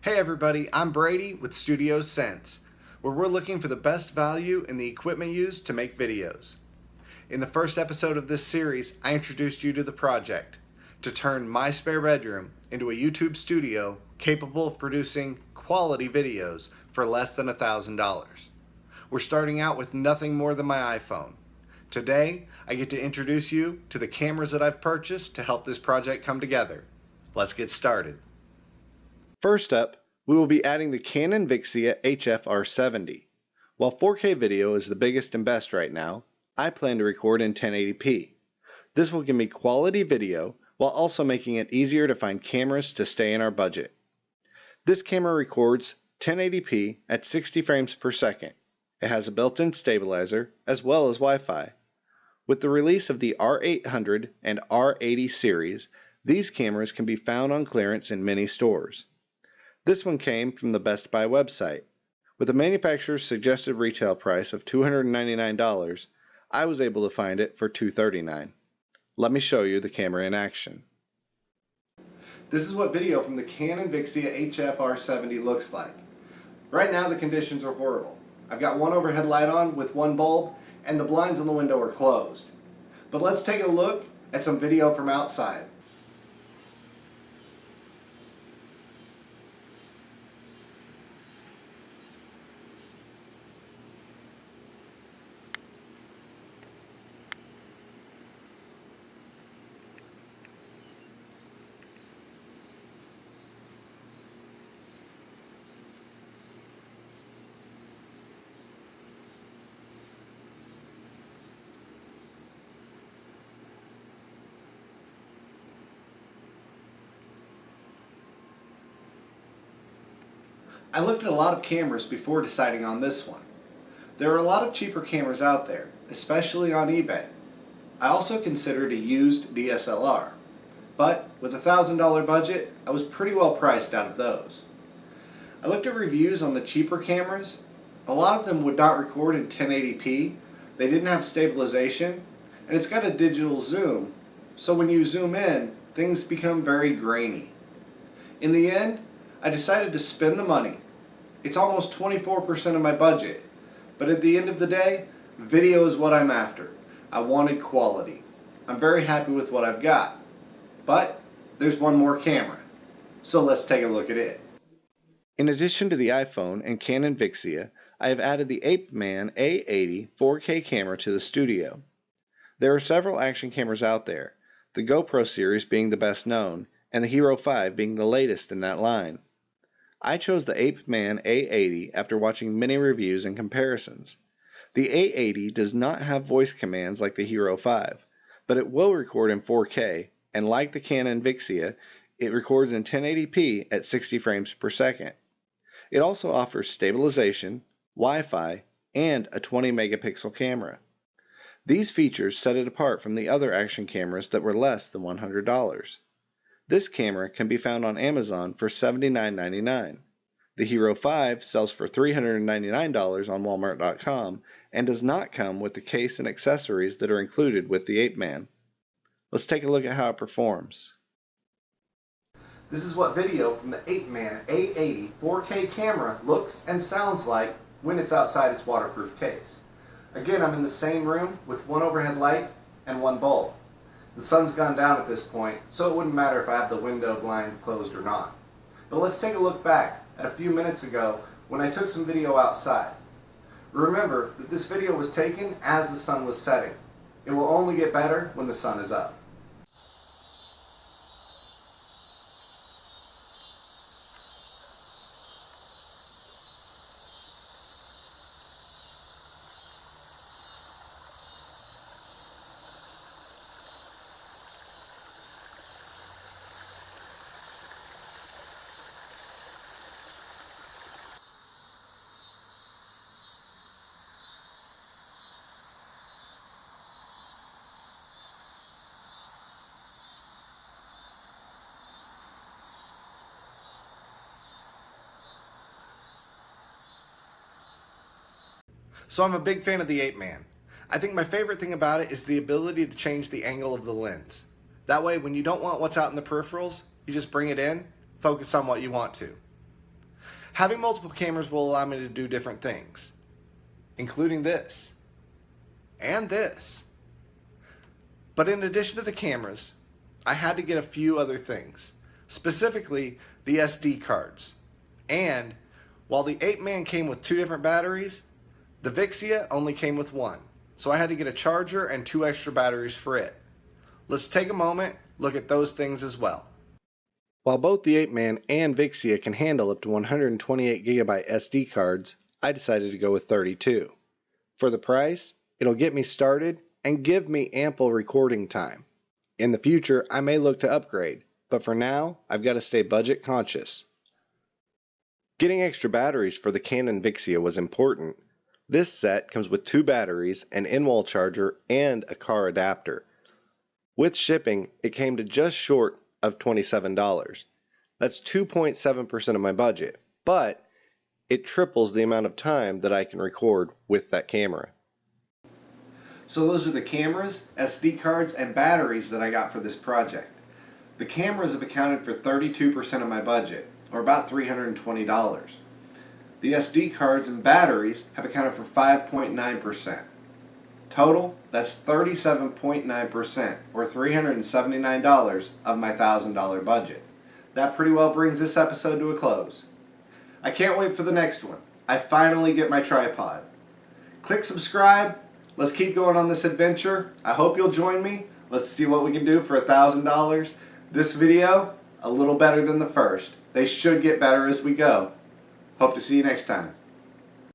Hey everybody, I'm Brady with Studio Sense, where we're looking for the best value in the equipment used to make videos. In the first episode of this series, I introduced you to the project to turn my spare bedroom into a YouTube studio capable of producing quality videos for less than $1,000. We're starting out with nothing more than my iPhone. Today, I get to introduce you to the cameras that I've purchased to help this project come together. Let's get started. First up, we will be adding the Canon Vixia HF-R70. While 4K video is the biggest and best right now, I plan to record in 1080p. This will give me quality video while also making it easier to find cameras to stay in our budget. This camera records 1080p at 60 frames per second. It has a built-in stabilizer as well as Wi-Fi. With the release of the R800 and R80 series, these cameras can be found on clearance in many stores. This one came from the Best Buy website. With the manufacturer's suggested retail price of $299, I was able to find it for $239. Let me show you the camera in action. This is what video from the Canon Vixia HF-R70 looks like. Right now the conditions are horrible. I've got one overhead light on with one bulb and the blinds on the window are closed. But let's take a look at some video from outside. I looked at a lot of cameras before deciding on this one. There are a lot of cheaper cameras out there, especially on eBay. I also considered a used DSLR, but with a $1,000 budget, I was pretty well priced out of those. I looked at reviews on the cheaper cameras. A lot of them would not record in 1080p, they didn't have stabilization, and it's got a digital zoom, so when you zoom in, things become very grainy. In the end, I decided to spend the money. It's almost 24% of my budget, but at the end of the day, video is what I'm after. I wanted quality. I'm very happy with what I've got, but there's one more camera, so let's take a look at it. In addition to the iPhone and Canon Vixia, I have added the ApeMan A80 4K camera to the studio. There are several action cameras out there, the GoPro series being the best known, and the Hero 5 being the latest in that line. I chose the ApeMan A80 after watching many reviews and comparisons. The A80 does not have voice commands like the Hero 5, but it will record in 4K, and like the Canon Vixia, it records in 1080p at 60 frames per second. It also offers stabilization, Wi-Fi, and a 20 megapixel camera. These features set it apart from the other action cameras that were less than $100. This camera can be found on Amazon for $79.99. The Hero 5 sells for $399 on Walmart.com and does not come with the case and accessories that are included with the ApeMan. Let's take a look at how it performs. This is what video from the ApeMan A80 4K camera looks and sounds like when it's outside its waterproof case. Again, I'm in the same room with one overhead light and one bulb. The sun's gone down at this point, so it wouldn't matter if I have the window blind closed or not. But let's take a look back at a few minutes ago when I took some video outside. Remember that this video was taken as the sun was setting. It will only get better when the sun is up. So I'm a big fan of the ApeMan. I think my favorite thing about it is the ability to change the angle of the lens. That way, when you don't want what's out in the peripherals, you just bring it in, focus on what you want to. Having multiple cameras will allow me to do different things, including this and this. But in addition to the cameras, I had to get a few other things, specifically the SD cards. And while the 8-man came with 2 different batteries, the Vixia only came with 1. So I had to get a charger and 2 extra batteries for it. Let's take a moment, look at those things as well. While both the 8-man and Vixia can handle up to 128GB SD cards, I decided to go with 32. For the price, it'll get me started and give me ample recording time. In the future, I may look to upgrade, but for now, I've got to stay budget conscious. Getting extra batteries for the Canon Vixia was important. This set comes with 2 batteries, an in-wall charger, and a car adapter. With shipping, it came to just short of $27. That's 2.7% of my budget, but it triples the amount of time that I can record with that camera. So those are the cameras, SD cards, and batteries that I got for this project. The cameras have accounted for 32% of my budget, or about $320. The SD cards and batteries have accounted for 5.9%. Total, that's 37.9%, or $379 of my $1,000 budget. That pretty well brings this episode to a close. I can't wait for the next one. I finally get my tripod. Click subscribe. Let's keep going on this adventure. I hope you'll join me. Let's see what we can do for $1,000. This video, a little better than the first. They should get better as we go. Hope to see you next time.